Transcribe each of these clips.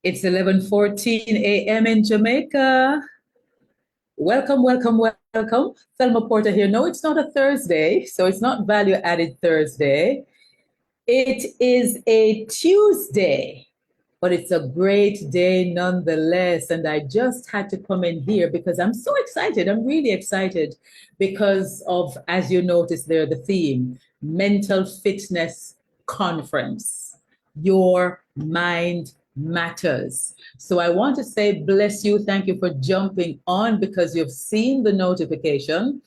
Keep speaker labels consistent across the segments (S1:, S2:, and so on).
S1: It's 11:14 a.m. in Jamaica. Welcome, welcome, welcome. Thelma Porter here. No, it's not a Thursday, so it's not value added Thursday. It is a Tuesday, but it's a great day nonetheless. And I just had to come in here because I'm so excited. I'm really excited because of, as you notice there, the theme, Mental Fitness Conference. Your mind matters. So I want to say bless you. Thank you for jumping on because you've seen the notification.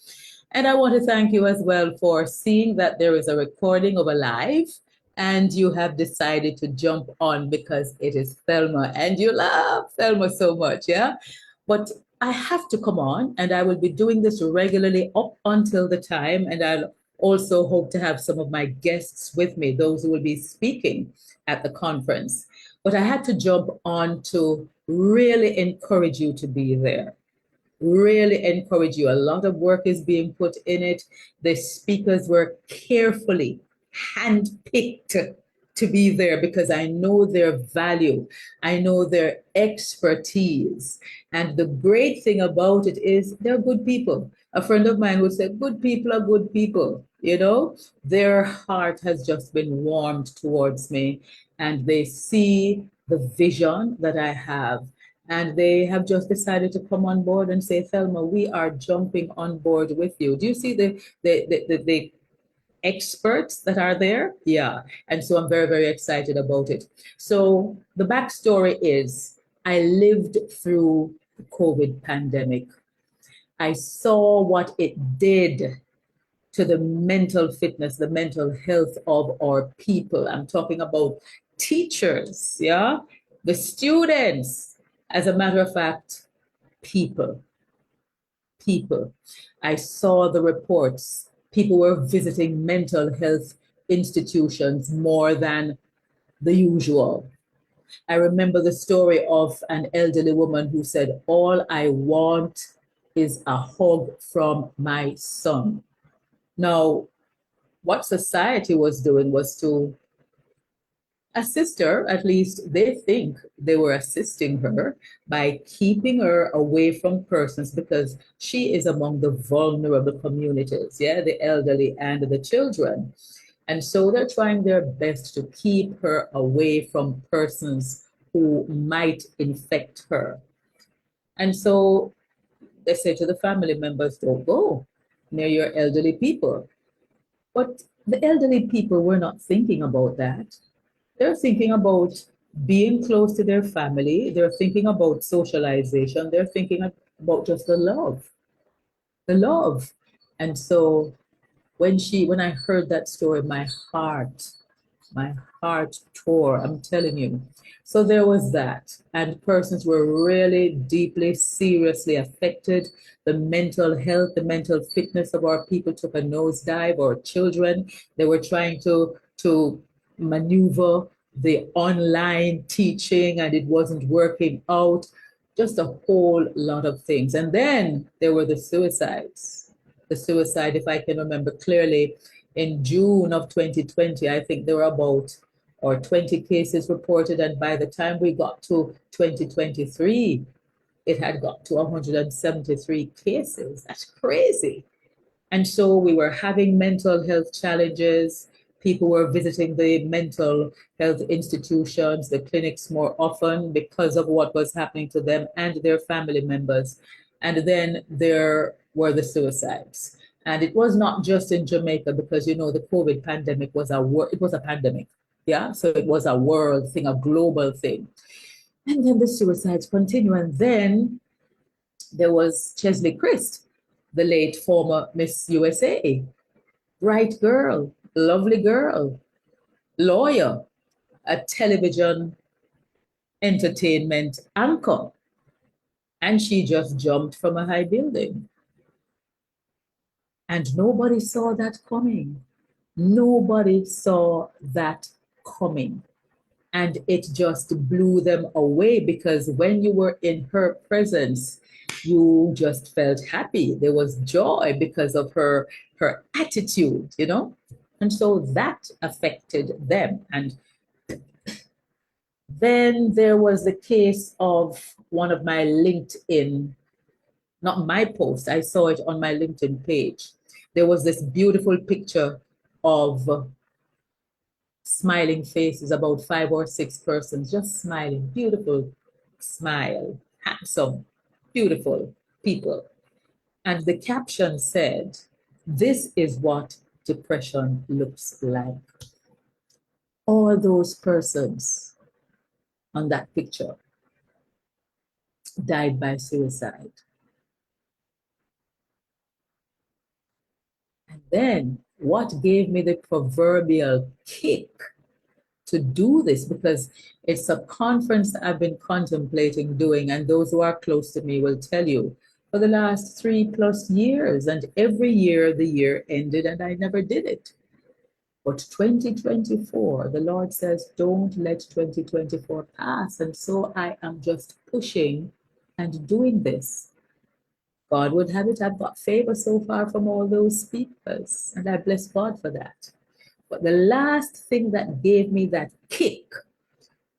S1: And I want to thank you as well for seeing that there is a recording of a live and you have decided to jump on because it is Thelma and you love Thelma so much, yeah? But I have to come on and I will be doing this regularly up until the time. And I'll also hope to have some of my guests with me, those who will be speaking at the conference. But I had to jump on to really encourage you to be there, really encourage you. A lot of work is being put in it. The speakers were carefully handpicked to be there because I know their value. I know their expertise. And the great thing about it is they're good people. A friend of mine would say, good people are good people. You know, their heart has just been warmed towards me and they see the vision that I have and they have just decided to come on board and say, Thelma, we are jumping on board with you. Do you see the experts that are there? Yeah. And so I'm very, very excited about it. So the backstory is I lived through the COVID pandemic. I saw what it did to the mental fitness, the mental health of our people. I'm talking about teachers, yeah, the students, as a matter of fact, people, people. I saw the reports. People were visiting mental health institutions more than the usual. I remember the story of an elderly woman who said, all I want is a hug from my son. Now, what society was doing was to assist her, at least they think they were assisting her by keeping her away from persons because she is among the vulnerable communities, yeah, the elderly and the children. And so they're trying their best to keep her away from persons who might infect her. And so they say to the family members, don't go near your elderly people. But the elderly people were not thinking about that. They're thinking about being close to their family. They're thinking about socialization. They're thinking about just the love, the love. And so when I heard that story, my heart tore, I'm telling you. So there was that. And persons were really deeply, seriously affected. The mental health, the mental fitness of our people took a nosedive, our children. They were trying to maneuver the online teaching and it wasn't working out. Just a whole lot of things. And then there were the suicides. The suicide, if I can remember clearly, in June of 2020, I think there were about or 20 cases reported, and by the time we got to 2023, it had got to 173 cases. That's crazy. And so we were having mental health challenges. People were visiting the mental health institutions, the clinics more often because of what was happening to them and their family members. And then there were the suicides. And it was not just in Jamaica because, you know, the COVID pandemic was it was a pandemic. Yeah. So it was a world thing, a global thing. And then the suicides continue. And then there was Chesley Christ, the late former Miss USA. Bright girl, lovely girl, lawyer, a television entertainment anchor. And she just jumped from a high building. And nobody saw that coming. Nobody saw that coming. And it just blew them away because when you were in her presence, you just felt happy. There was joy because of her attitude, you know? And so that affected them. And Then there was the case of one of my LinkedIn, not my post, I saw it on my LinkedIn page. There was this beautiful picture of smiling faces, about 5 or 6 persons just smiling, beautiful smile, handsome, beautiful people. And the caption said, "This is what depression looks like." All those persons on that picture died by suicide. And then what gave me the proverbial kick to do this, because it's a conference that I've been contemplating doing, and those who are close to me will tell you, for the last 3+ years, and every year the year ended and I never did it. But 2024, the Lord says, don't let 2024 pass. And so I am just pushing and doing this. God would have it, I've got favor so far from all those speakers, and I bless God for that. But the last thing that gave me that kick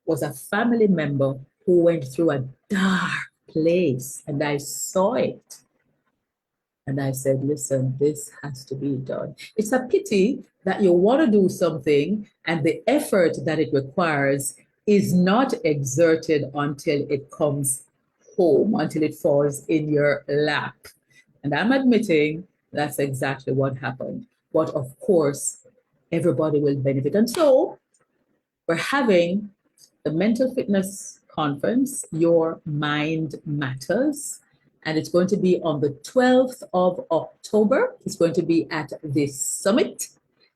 S1: was a family member who went through a dark place, and I saw it. And I said, listen, this has to be done. It's a pity that you want to do something and the effort that it requires is not exerted until it comes home, until it falls in your lap. And I'm admitting that's exactly what happened. But of course, everybody will benefit. And so we're having the Mental Fitness Conference, Your Mind Matters, and it's going to be on the 12th of October. It's going to be at the Summit.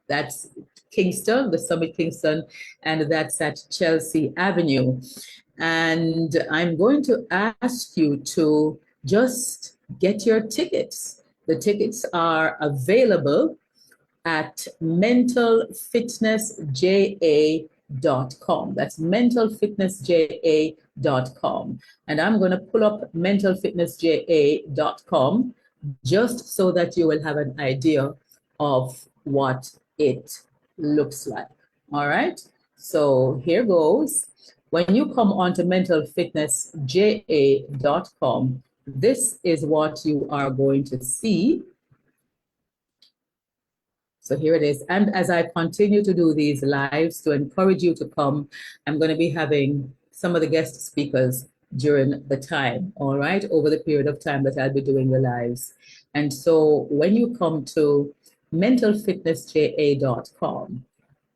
S1: That's Kingston, the Summit Kingston, and that's at Chelsea Avenue. And I'm going to ask you to just get your tickets. The tickets are available at mentalfitnessja.com. That's mentalfitnessja.com. And I'm going to pull up mentalfitnessja.com just so that you will have an idea of what it looks like. All right. So here goes. When you come onto mentalfitnessja.com, this is what you are going to see. So here it is. And as I continue to do these lives to encourage you to come, I'm going to be having some of the guest speakers during the time, all right, over the period of time that I'll be doing the lives. And so when you come to mentalfitnessja.com,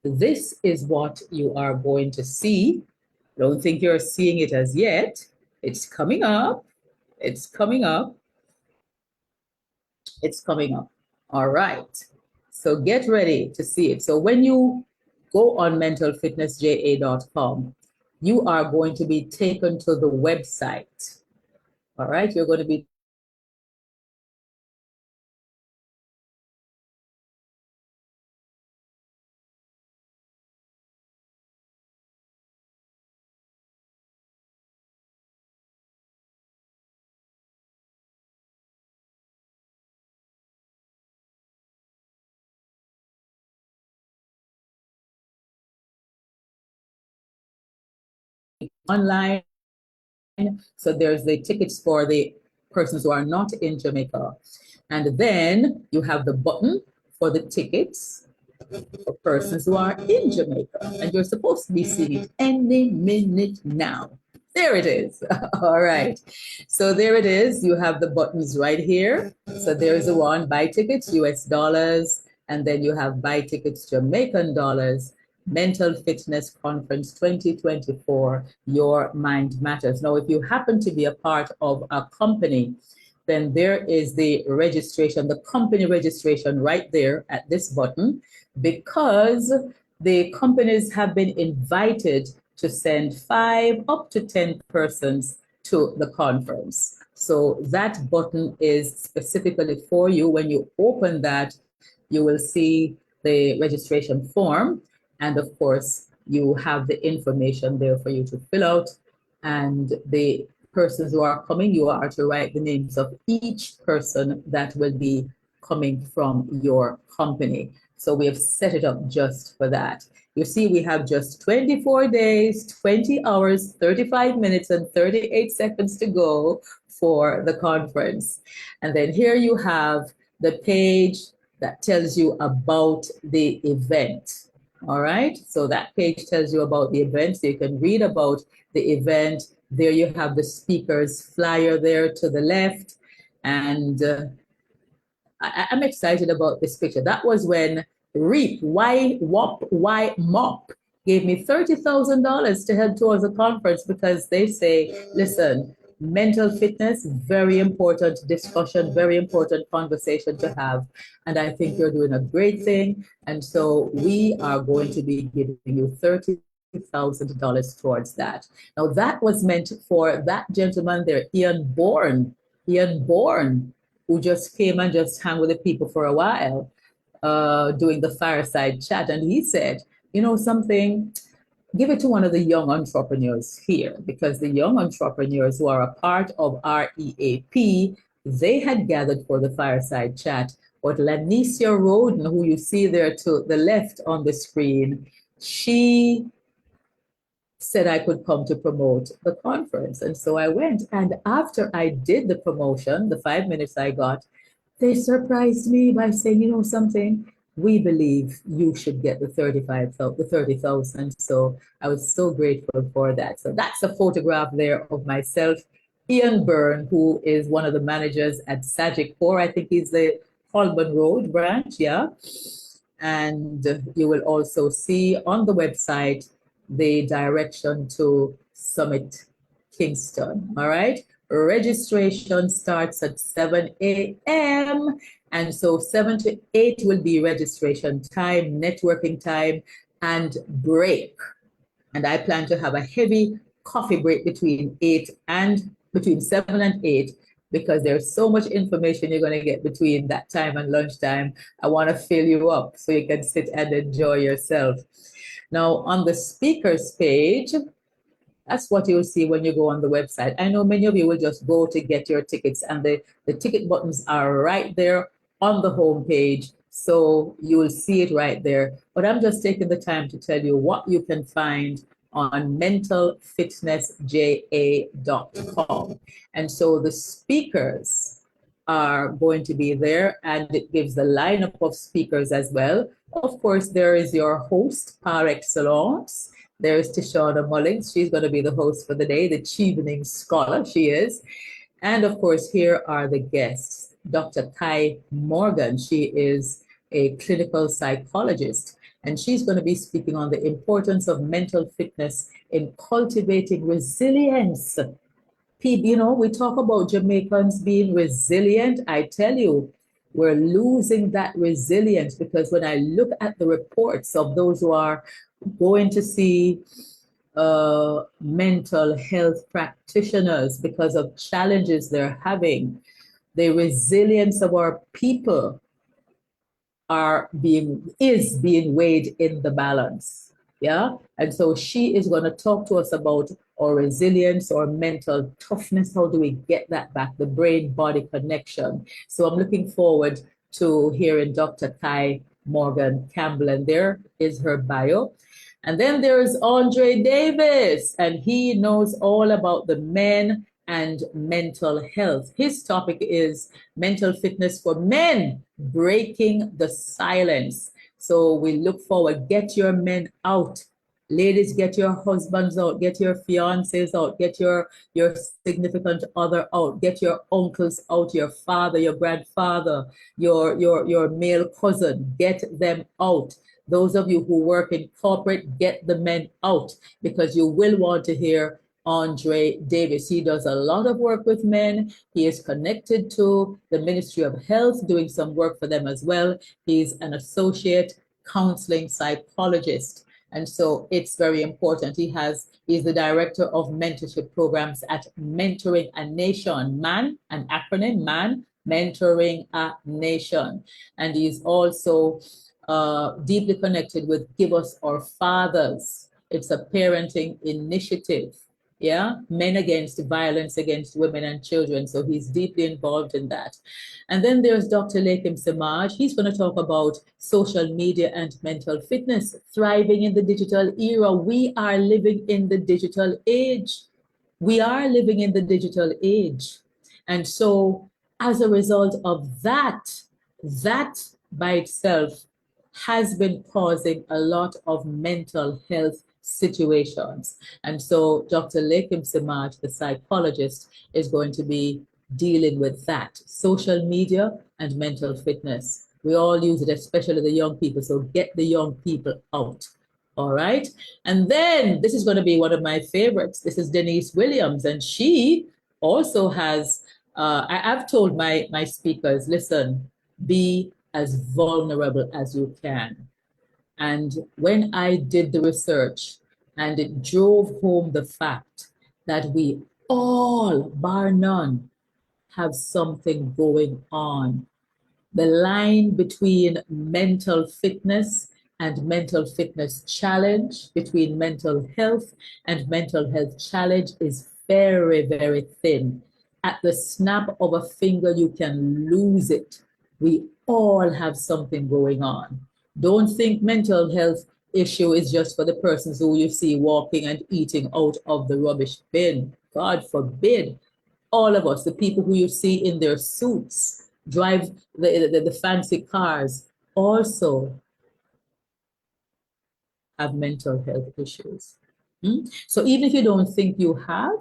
S1: this is what you are going to see. I don't think you're seeing it as yet. It's coming up. It's coming up. It's coming up. All right. So get ready to see it. So when you go on mentalfitnessja.com, you are going to be taken to the website. All right. You're going to be online. So there's the tickets for the persons who are not in Jamaica. And then you have the button for the tickets for persons who are in Jamaica. And you're supposed to be seeing it any minute now. There it is. All right. So there it is. You have the buttons right here. So there's the one, buy tickets, US dollars. And then you have buy tickets, Jamaican dollars. Mental Fitness Conference 2024, Your Mind Matters. Now, if you happen to be a part of a company, then there is the registration, the company registration right there at this button, because the companies have been invited to send 5 up to 10 persons to the conference. So that button is specifically for you. When you open that, you will see the registration form. And of course, you have the information there for you to fill out. And the persons who are coming, you are to write the names of each person that will be coming from your company. So we have set it up just for that. You see, we have just 24 days, 20 hours, 35 minutes, and 38 seconds to go for the conference. And then here you have the page that tells you about the event. All right, so that page tells you about the event, so you can read about the event. There you have the speaker's flyer there to the left. And I'm excited about this picture. That was when REAP, Y MOP, gave me $30,000 to help towards the conference because they say, listen, mental fitness, very important discussion, very important conversation to have. And I think you're doing a great thing. And so we are going to be giving you $30,000 towards that. Now that was meant for that gentleman there, Ian Bourne, who just came and just hung with the people for a while, doing the fireside chat. And he said, you know something, give it to one of the young entrepreneurs here, because the young entrepreneurs who are a part of REAP, they had gathered for the fireside chat. But Lanicia Roden, who you see there to the left on the screen, she said I could come to promote the conference. And so I went. And after I did the promotion, the 5 minutes I got, they surprised me by saying, you know something, we believe you should get the 30,000. So I was so grateful for that. So that's a photograph there of myself, Ian Byrne, who is one of the managers at Sagicor. I think he's the Holborn Road branch, yeah. And you will also see on the website the direction to Summit Kingston, all right? Registration starts at 7 a.m. And so 7 to 8 will be registration time, networking time, and break. And I plan to have a heavy coffee break between 7 and 8, because there's so much information you're going to get between that time and lunchtime. I want to fill you up so you can sit and enjoy yourself. Now, on the speakers page, that's what you'll see when you go on the website. I know many of you will just go to get your tickets, and the ticket buttons are right there on the home page. So you will see it right there. But I'm just taking the time to tell you what you can find on mentalfitnessja.com. And so the speakers are going to be there, and it gives the lineup of speakers as well. Of course, there is your host par excellence. There's Tishona Mullins. She's going to be the host for the day, the Chevening Scholar she is. And of course, here are the guests. Dr. Kai Morgan, she is a clinical psychologist, and she's going to be speaking on the importance of mental fitness in cultivating resilience. You know, we talk about Jamaicans being resilient. I tell you, we're losing that resilience, because when I look at the reports of those who are going to see mental health practitioners because of challenges they're having, the resilience of our people is being weighed in the balance. Yeah. And so she is going to talk to us about our resilience, our mental toughness. How do we get that back? The brain body connection. So I'm looking forward to hearing Dr. Kai Morgan Campbell, and there is her bio. And then there is Andre Davis, and he knows all about the men and mental health. His topic is mental fitness for men, breaking the silence. So we look forward. Get your men out. Ladies, get your husbands out, get your fiancés out, get your significant other out, get your uncles out, your father, your grandfather, your male cousin, get them out. Those of you who work in corporate, get the men out, because you will want to hear Andre Davis. He does a lot of work with men. He is connected to the Ministry of Health, doing some work for them as well. He's an associate counseling psychologist. And so it's very important. He's the director of mentorship programs at Mentoring a Nation, MAN, an acronym, MAN, Mentoring a Nation. And he's also deeply connected with Give Us Our Fathers. It's a parenting initiative. Yeah, Men Against Violence Against Women and Children. So he's deeply involved in that. And then there's Dr. Lakem Samaj. He's going to talk about social media and mental fitness, thriving in the digital era. We are living in the digital age. We are living in the digital age. And so as a result of that, that by itself has been causing a lot of mental health situations. And so Dr. Lakem Samaj, the psychologist, is going to be dealing with that, social media and mental fitness. We all use it, especially the young people. So get the young people out. All right. And then this is going to be one of my favorites. This is Denise Williams. And she also has, I've told my speakers, listen, be as vulnerable as you can. And when I did the research, and it drove home the fact that we all, bar none, have something going on. The line between mental fitness and mental fitness challenge, between mental health and mental health challenge, is very, very thin. At the snap of a finger, you can lose it. We all have something going on. Don't think mental health issue is just for the persons who you see walking and eating out of the rubbish bin. God forbid. All of us, the people who you see in their suits, drive the fancy cars, also have mental health issues. So even if you don't think you have,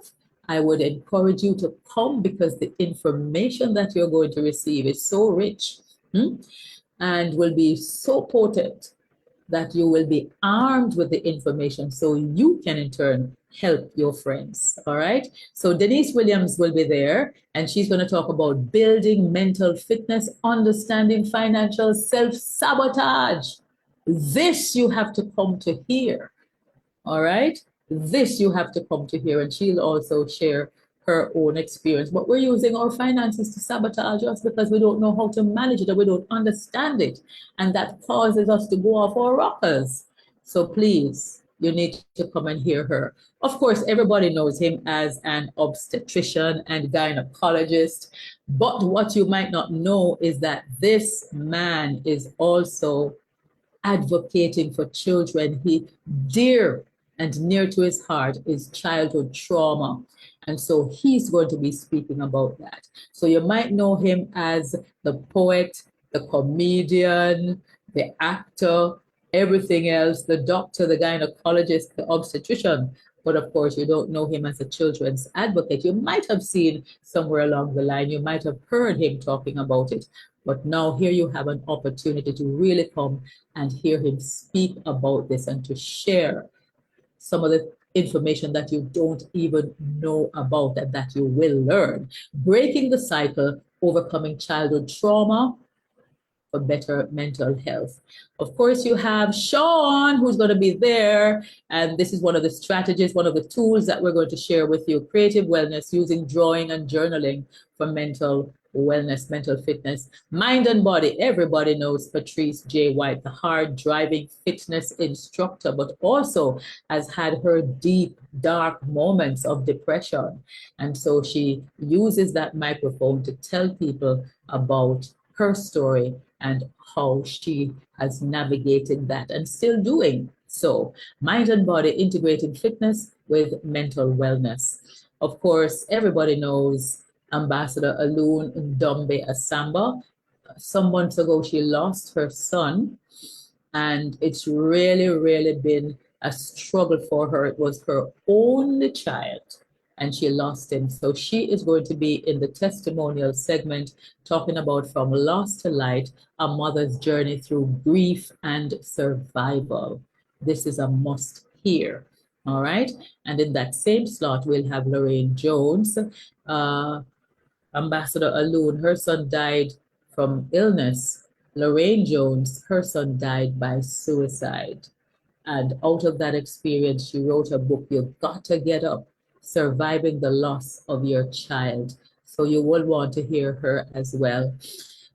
S1: I would encourage you to come, because the information that you're going to receive is so rich and will be so potent that you will be armed with the information so you can in turn help your friends. All right. So Denise Williams will be there, and she's going to talk about building mental fitness, understanding financial self-sabotage. This you have to come to hear. All right. This you have to come to hear, and she'll also share her own experience. But we're using our finances to sabotage us because we don't know how to manage it, or we don't understand it. And that causes us to go off our rockers. So please, you need to come and hear her. Of course, everybody knows him as an obstetrician and gynecologist. But what you might not know is that this man is also advocating for children. He dear and near to his heart is childhood trauma. And so he's going to be speaking about that. So you might know him as the poet, the comedian, the actor, everything else, the doctor, the gynecologist, the obstetrician. But of course, you don't know him as a children's advocate. You might have seen somewhere along the line, you might have heard him talking about it. But now here you have an opportunity to really come and hear him speak about this and to share some of the information that you don't even know about and that you will learn. Breaking the cycle, overcoming childhood trauma for better mental health. Of course, you have Sean, who's going to be there. And this is one of the strategies, one of the tools that we're going to share with you, creative wellness using drawing and journaling for mental wellness, mental fitness, mind and body. Everybody knows Patrice J. White, the hard driving fitness instructor, but also has had her deep, dark moments of depression. And so she uses that microphone to tell people about her story and how she has navigated that and still doing so. Mind and body, integrating fitness with mental wellness. Of course, everybody knows Ambassador Alun Ndombe Asamba. Some months ago, she lost her son, and it's really, really been a struggle for her. It was her only child, and she lost him. So she is going to be in the testimonial segment talking about from loss to light, a mother's journey through grief and survival. This is a must hear. All right. And in that same slot, we'll have Lorraine Jones. Ambassador Alun, her son died from illness. Lorraine Jones, her son died by suicide. And out of that experience, she wrote a book, You've Got to Get Up, Surviving the Loss of Your Child. So you will want to hear her as well.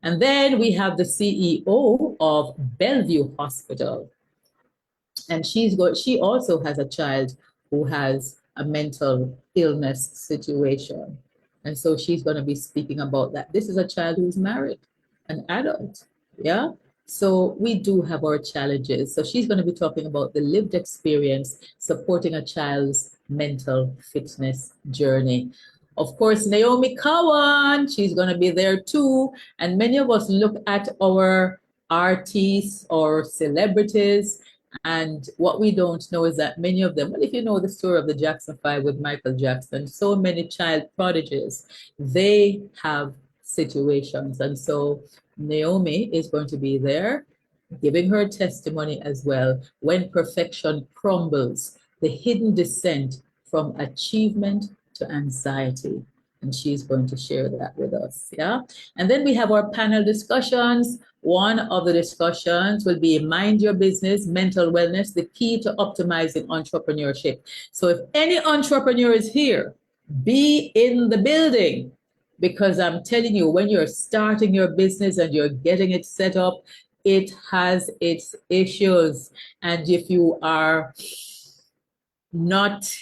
S1: And then we have the CEO of Bellevue Hospital. And she also has a child who has a mental illness situation. And so she's going to be speaking about that. This is a child who's married, an adult. Yeah. So we do have our challenges. So she's going to be talking about the lived experience supporting a child's mental fitness journey. Of course, Naomi Cowan, she's going to be there too. And many of us look at our artists or celebrities, and what we don't know is that many of them, well, if you know the story of the Jackson Five with Michael Jackson, so many child prodigies, they have situations. And so Naomi is going to be there giving her testimony as well. When perfection crumbles, the hidden descent from achievement to anxiety. And she's going to share that with us. Yeah. And then we have our panel discussions. One of the discussions will be Mind Your Business, Mental Wellness, the key to optimizing entrepreneurship. So if any entrepreneur is here, be in the building, because I'm telling you, when you're starting your business and you're getting it set up, it has its issues. And if you are not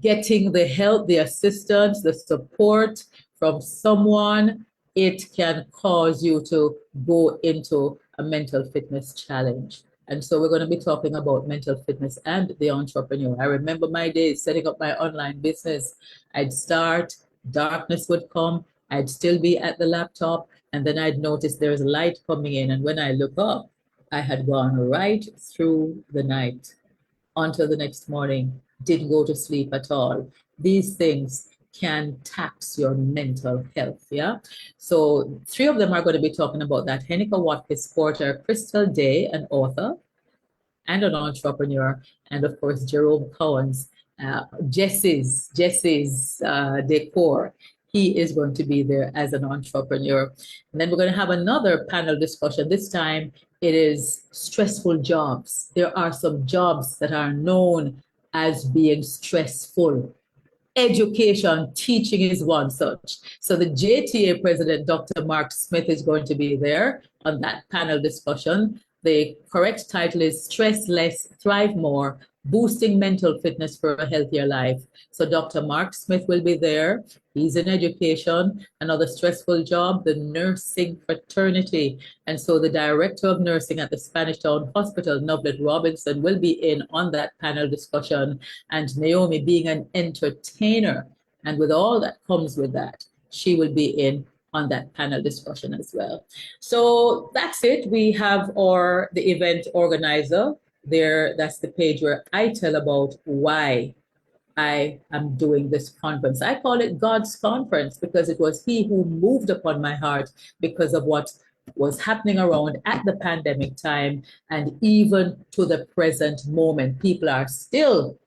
S1: getting the help, the assistance, the support from someone, it can cause you to go into a mental fitness challenge. And so we're going to be talking about mental fitness and the entrepreneur. I remember my days setting up my online business. I'd start, darkness would come, I'd still be at the laptop, and then I'd notice there's light coming in. And when I look up, I had gone right through the night until the next morning, didn't go to sleep at all. These things can tax your mental health, yeah? So 3 of them are going to be talking about that. Henika Watkins Porter, Crystal Day, an author and an entrepreneur, and of course, Jerome Cohen's Jesse's Decor. He is going to be there as an entrepreneur. And then we're going to have another panel discussion. This time it is stressful jobs. There are some jobs that are known as being stressful. Education, teaching is one such. So the JTA president, Dr. Mark Smith, is going to be there on that panel discussion. The correct title is Stress Less, Thrive More, Boosting Mental Fitness for a Healthier Life. So Dr. Mark Smith will be there. He's in education. Another stressful job, the nursing fraternity. And so the director of nursing at the Spanish Town Hospital, Noblet Robinson, will be in on that panel discussion. And Naomi, being an entertainer, and with all that comes with that, she will be in on that panel discussion as well. So that's it. We have the event organizer there. That's the page where I tell about why I am doing this conference. I call it God's conference because it was He who moved upon my heart because of what was happening around at the pandemic time, and even to the present moment. People are still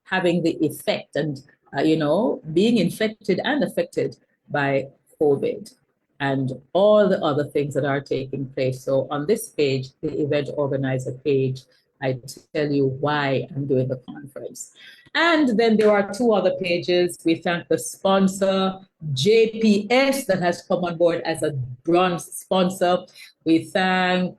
S1: having the effect and, being infected and affected by COVID and all the other things that are taking place. So on this page, the event organizer page, I tell you why I'm doing the conference. And then there are 2 other pages. We thank the sponsor, JPS, that has come on board as a bronze sponsor. We thank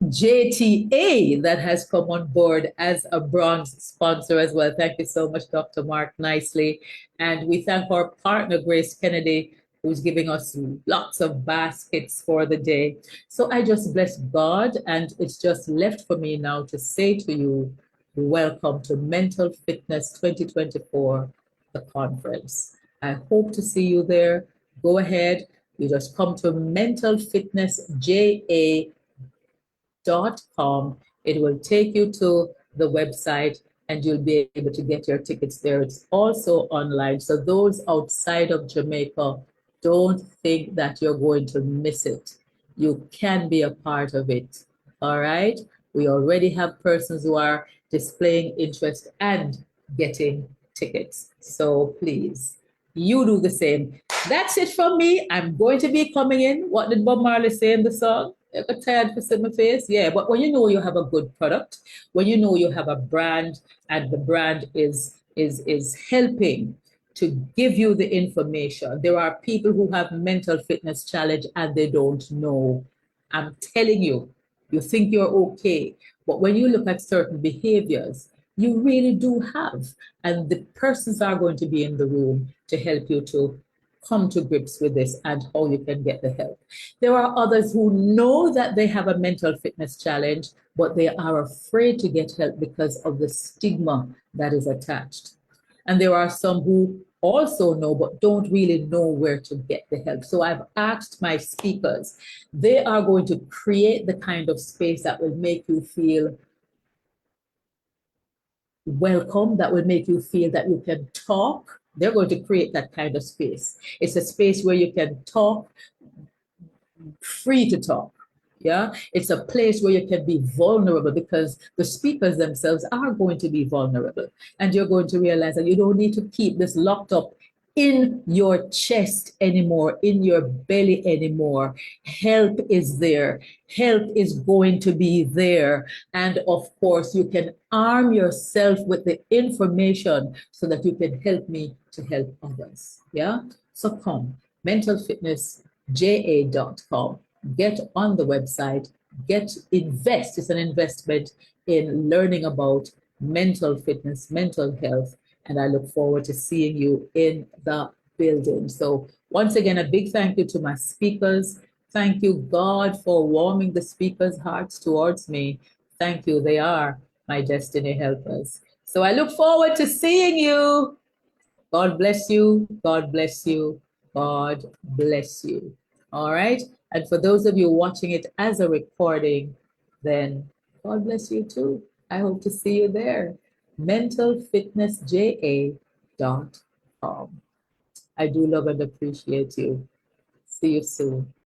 S1: JTA that has come on board as a bronze sponsor as well. Thank you so much, Dr. Mark Nicely. And we thank our partner, Grace Kennedy, who's giving us lots of baskets for the day. So I just bless God, and it's just left for me now to say to you, welcome to Mental Fitness 2024, the conference. I hope to see you there. Go ahead. You just come to mentalfitnessja.com. It will take you to the website and you'll be able to get your tickets there. It's also online. So those outside of Jamaica, don't think that you're going to miss it. You can be a part of it. All right. We already have persons who are displaying interest and getting tickets. So please, you do the same. That's it from me. I'm going to be coming in. What did Bob Marley say in the song? I got tired to see my face. Yeah, but when you know you have a good product, when you know you have a brand, and the brand is helping to give you the information. There are people who have mental fitness challenge and they don't know. I'm telling you, you think you're okay. But when you look at certain behaviors, you really do have. And the persons are going to be in the room to help you to come to grips with this and how you can get the help. There are others who know that they have a mental fitness challenge, but they are afraid to get help because of the stigma that is attached. And there are some who also know but don't really know where to get the help. So I've asked my speakers, they are going to create the kind of space that will make you feel welcome, that will make you feel that you can talk. They're going to create that kind of space. It's a space where you can talk, free to talk. Yeah, it's a place where you can be vulnerable because the speakers themselves are going to be vulnerable. And you're going to realize that you don't need to keep this locked up in your chest anymore, in your belly anymore. Help is there. Help is going to be there. And of course, you can arm yourself with the information so that you can help me to help others. Yeah. So come, mentalfitnessja.com. Get on the website, invest. It's an investment in learning about mental fitness, mental health, and I look forward to seeing you in the building. So once again, a big thank you to my speakers. Thank you, God, for warming the speakers' hearts towards me. Thank you. They are my destiny helpers. So I look forward to seeing you. God bless you. God bless you. God bless you. All right. And for those of you watching it as a recording, then God bless you too. I hope to see you there. mentalfitnessja.com. I do love and appreciate you. See you soon.